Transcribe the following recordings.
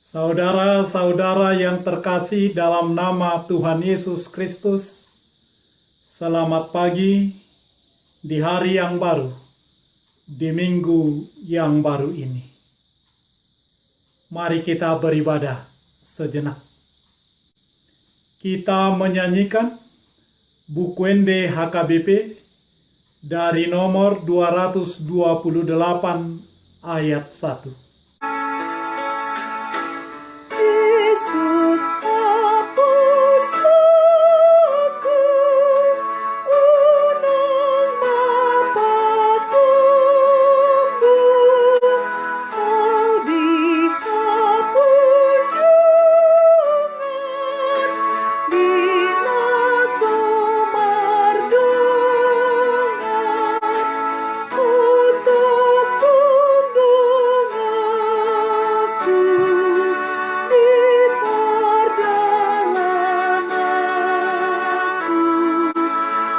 Saudara-saudara yang terkasih dalam nama Tuhan Yesus Kristus, selamat pagi di hari yang baru, di minggu yang baru ini. Mari kita beribadah sejenak. Kita menyanyikan buku Ende HKBP dari nomor 228 ayat 1. Yesus hapus aku, unang napas sembuh, kau dikapunjungan, bina semardungan, untuk tunduk aku di perjalananku.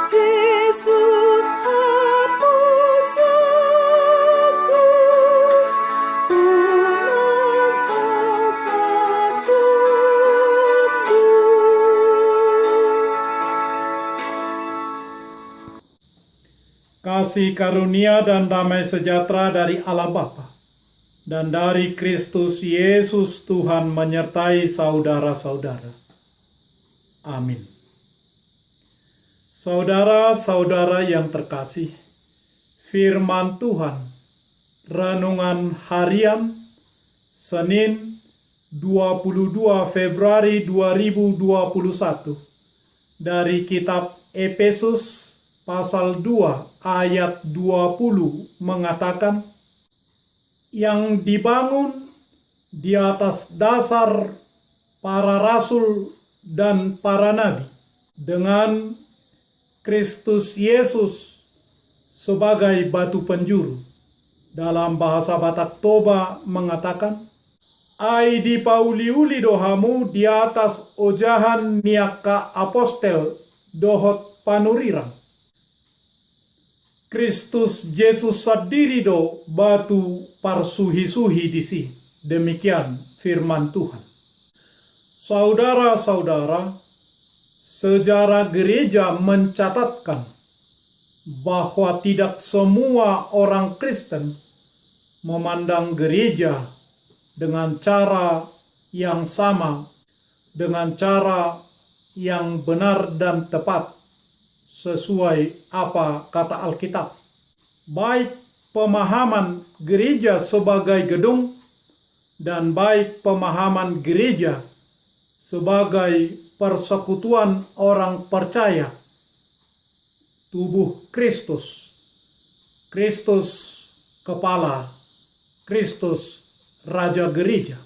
Yesus hapus aku, unang napas sembuh. Kasih karunia dan damai sejahtera dari Allah Bapa dan dari Kristus Yesus Tuhan menyertai saudara-saudara. Amin. Saudara-saudara yang terkasih, firman Tuhan, renungan harian Senin 22 Februari 2021 dari kitab Efesus pasal 2 ayat 20 mengatakan, yang dibangun di atas dasar para rasul dan para nabi, dengan Kristus Yesus sebagai batu penjuru. Dalam bahasa Batak Toba mengatakan, ai di pauliuli dohamu di atas ojahan niaka apostel dohot panurirang. Kristus Yesus sendiri do batu parsuhi-suhi di sini. Demikian firman Tuhan. Saudara-saudara, sejarah gereja mencatatkan bahwa tidak semua orang Kristen memandang gereja dengan cara yang sama, dengan cara yang benar dan tepat, sesuai apa kata Alkitab. Baik pemahaman gereja sebagai gedung dan baik pemahaman gereja sebagai persekutuan orang percaya tubuh Kristus. Kristus kepala, Kristus raja gereja.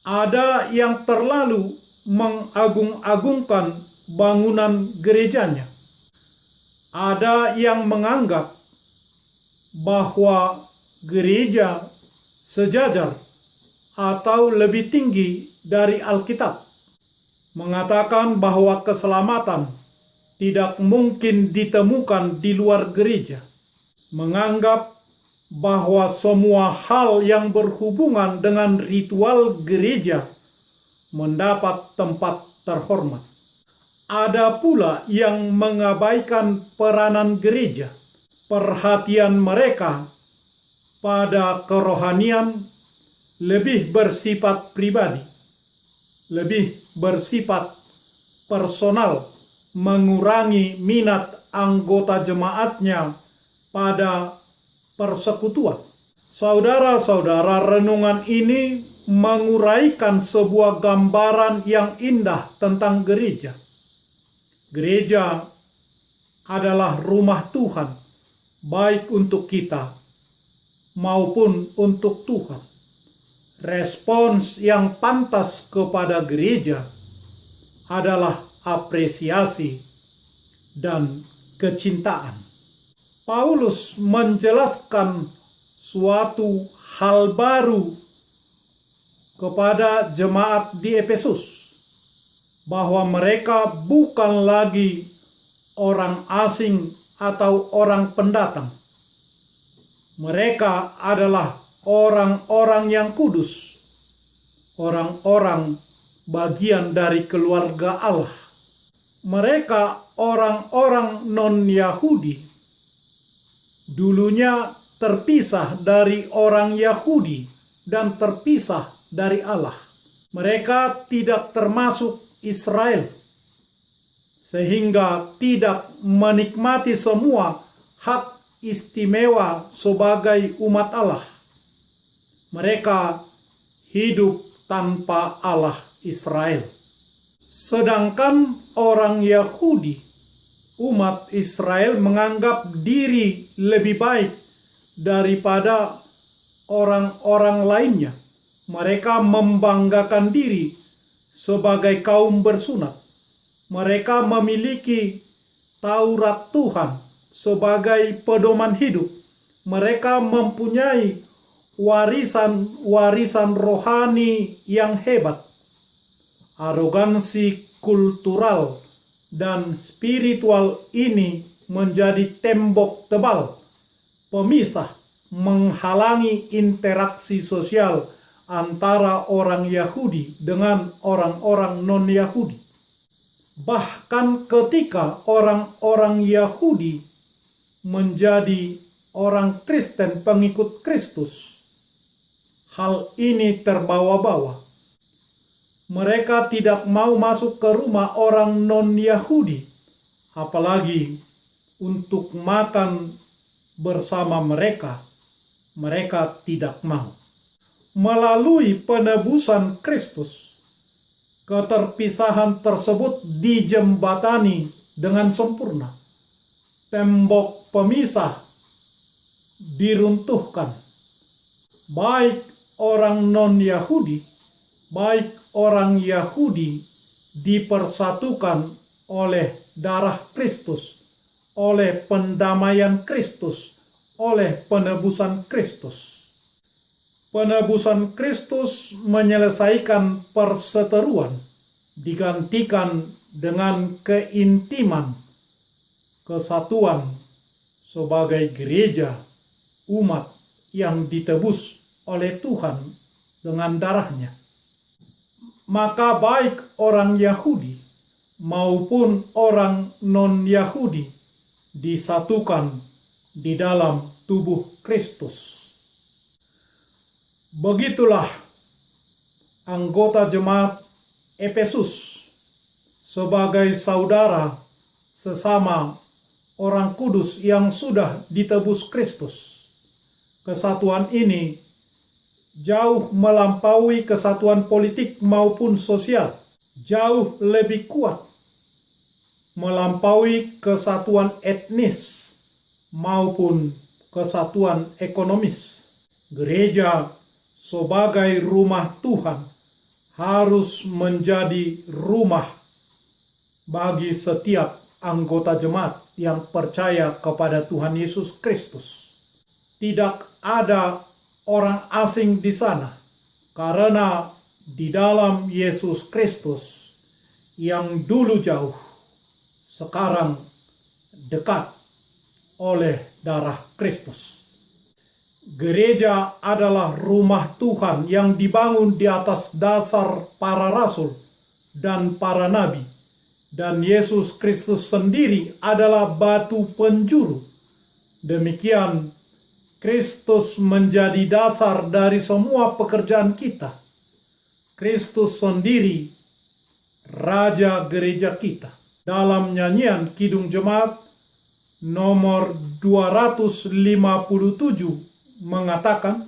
Ada yang terlalu mengagung-agungkan bangunan gerejanya. Ada yang menganggap bahwa gereja sejajar atau lebih tinggi dari Alkitab, mengatakan bahwa keselamatan tidak mungkin ditemukan di luar gereja, menganggap bahwa semua hal yang berhubungan dengan ritual gereja mendapat tempat terhormat. Ada pula yang mengabaikan peranan gereja. Perhatian mereka pada kerohanian lebih bersifat pribadi, lebih bersifat personal, mengurangi minat anggota jemaatnya pada persekutuan. Saudara-saudara, renungan ini menguraikan sebuah gambaran yang indah tentang gereja. Gereja adalah rumah Tuhan, baik untuk kita maupun untuk Tuhan. Respons yang pantas kepada gereja adalah apresiasi dan kecintaan. Paulus menjelaskan suatu hal baru kepada jemaat di Efesus, bahwa mereka bukan lagi orang asing atau orang pendatang. Mereka adalah orang-orang yang kudus, orang-orang bagian dari keluarga Allah. Mereka orang-orang non-Yahudi, dulunya terpisah dari orang Yahudi dan terpisah dari Allah. Mereka tidak termasuk Israel, sehingga tidak menikmati semua hak istimewa sebagai umat Allah. Mereka hidup tanpa Allah Israel. Sedangkan orang Yahudi, umat Israel, menganggap diri lebih baik daripada orang-orang lainnya. Mereka membanggakan diri sebagai kaum bersunat. Mereka memiliki Taurat Tuhan sebagai pedoman hidup. Mereka mempunyai warisan rohani yang hebat. Arogansi kultural dan spiritual ini menjadi tembok tebal pemisah, menghalangi interaksi sosial antara orang Yahudi dengan orang-orang non-Yahudi. Bahkan ketika orang-orang Yahudi menjadi orang Kristen pengikut Kristus, hal ini terbawa-bawa. Mereka tidak mau masuk ke rumah orang non-Yahudi, apalagi untuk makan bersama mereka. Mereka tidak mau. Melalui penebusan Kristus, keterpisahan tersebut dijembatani dengan sempurna. Tembok pemisah diruntuhkan. Baik orang non-Yahudi, baik orang Yahudi dipersatukan oleh darah Kristus, oleh pendamaian Kristus, oleh penebusan Kristus. Penebusan Kristus menyelesaikan perseteruan, digantikan dengan keintiman, kesatuan sebagai gereja, umat yang ditebus oleh Tuhan dengan darahnya. Maka baik orang Yahudi maupun orang non-Yahudi disatukan di dalam tubuh Kristus. Begitulah anggota jemaat Efesus sebagai saudara sesama orang kudus yang sudah ditebus Kristus. Kesatuan ini jauh melampaui kesatuan politik maupun sosial, jauh lebih kuat, melampaui kesatuan etnis maupun kesatuan ekonomis. Gereja sebagai rumah Tuhan harus menjadi rumah bagi setiap anggota jemaat yang percaya kepada Tuhan Yesus Kristus. Tidak ada orang asing di sana, karena di dalam Yesus Kristus yang dulu jauh, sekarang dekat oleh darah Kristus. Gereja adalah rumah Tuhan yang dibangun di atas dasar para rasul dan para nabi, dan Yesus Kristus sendiri adalah batu penjuru. Demikian Kristus menjadi dasar dari semua pekerjaan kita. Kristus sendiri Raja gereja kita. Dalam nyanyian Kidung Jemaat nomor 257 mengatakan,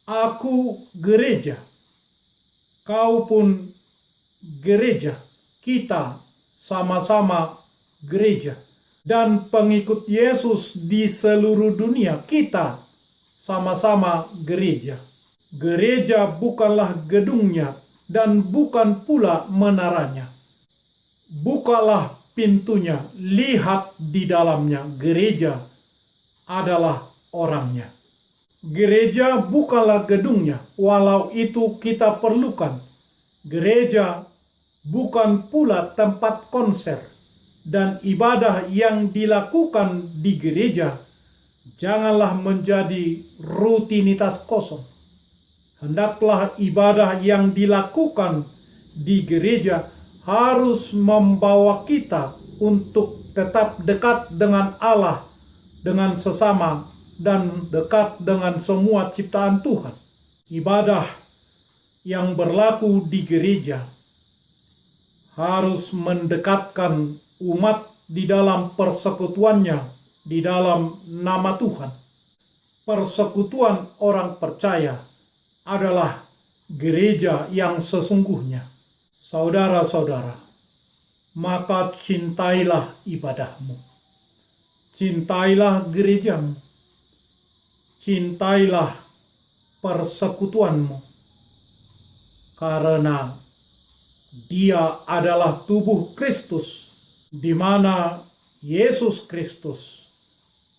"Aku gereja, kau pun gereja, kita sama-sama gereja." Dan pengikut Yesus di seluruh dunia, kita sama-sama gereja. Gereja bukanlah gedungnya dan bukan pula menaranya. Bukalah pintunya, lihat di dalamnya. Gereja adalah orangnya. Gereja bukanlah gedungnya, walau itu kita perlukan. Gereja bukan pula tempat konser. Dan ibadah yang dilakukan di gereja janganlah menjadi rutinitas kosong. Hendaklah ibadah yang dilakukan di gereja harus membawa kita untuk tetap dekat dengan Allah, dengan sesama, dan dekat dengan semua ciptaan Tuhan. Ibadah yang berlaku di gereja harus mendekatkan umat di dalam persekutuannya, di dalam nama Tuhan. Persekutuan orang percaya adalah gereja yang sesungguhnya. Saudara-saudara, maka cintailah ibadahmu. Cintailah gerejamu. Cintailah persekutuanmu. Karena dia adalah tubuh Kristus, di mana Yesus Kristus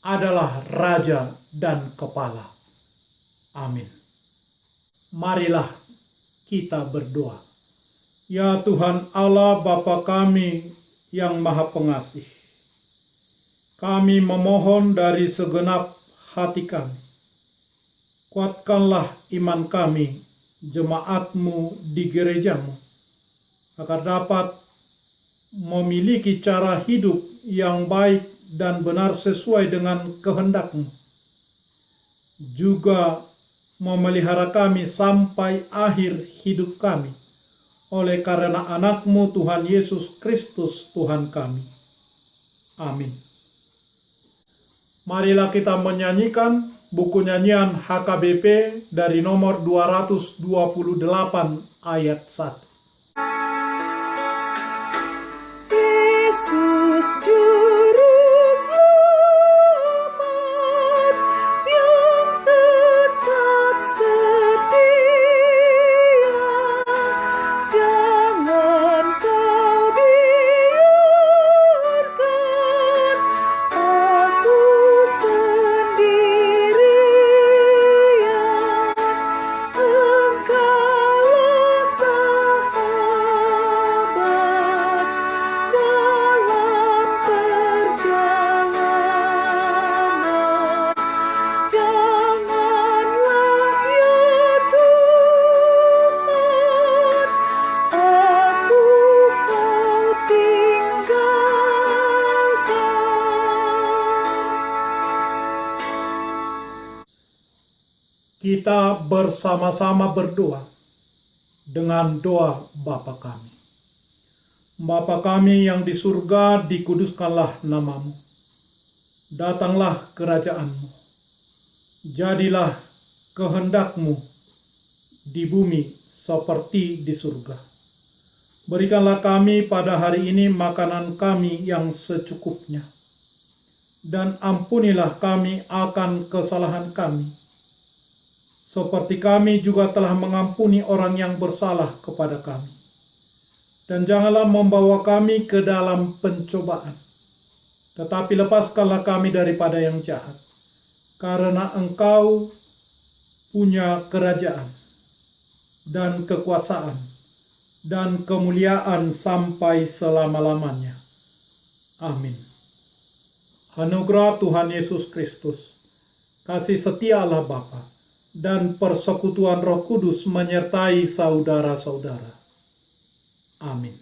adalah Raja dan Kepala. Amin. Marilah kita berdoa. Ya Tuhan Allah Bapa kami yang Maha Pengasih, kami memohon dari segenap hati kami, kuatkanlah iman kami, jemaat-Mu di gereja-Mu, agar dapat memiliki cara hidup yang baik dan benar sesuai dengan kehendak-Mu. Juga memelihara kami sampai akhir hidup kami, oleh karena anak-Mu Tuhan Yesus Kristus Tuhan kami. Amin. Marilah kita menyanyikan buku nyanyian HKBP dari nomor 228 ayat 1. Yesus Juru Selamat yang tetap setia, jangan kau biarkan aku sendirian. Engkaulah sahabat dalam perjalanan. Janganlah ya Tuhan, aku kau tinggalkan. Kita bersama-sama berdoa dengan doa Bapa kami. Bapa kami yang di surga, dikuduskanlah nama-Mu. Datanglah kerajaan-Mu. Jadilah kehendak-Mu di bumi seperti di surga. Berikanlah kami pada hari ini makanan kami yang secukupnya. Dan ampunilah kami akan kesalahan kami, seperti kami juga telah mengampuni orang yang bersalah kepada kami. Dan janganlah membawa kami ke dalam pencobaan, tetapi lepaskanlah kami daripada yang jahat. Karena Engkau punya kerajaan, dan kekuasaan, dan kemuliaan sampai selama-lamanya. Amin. Anugerah Tuhan Yesus Kristus, kasih setia Allah Bapa, dan persekutuan Roh Kudus menyertai saudara-saudara. Amin.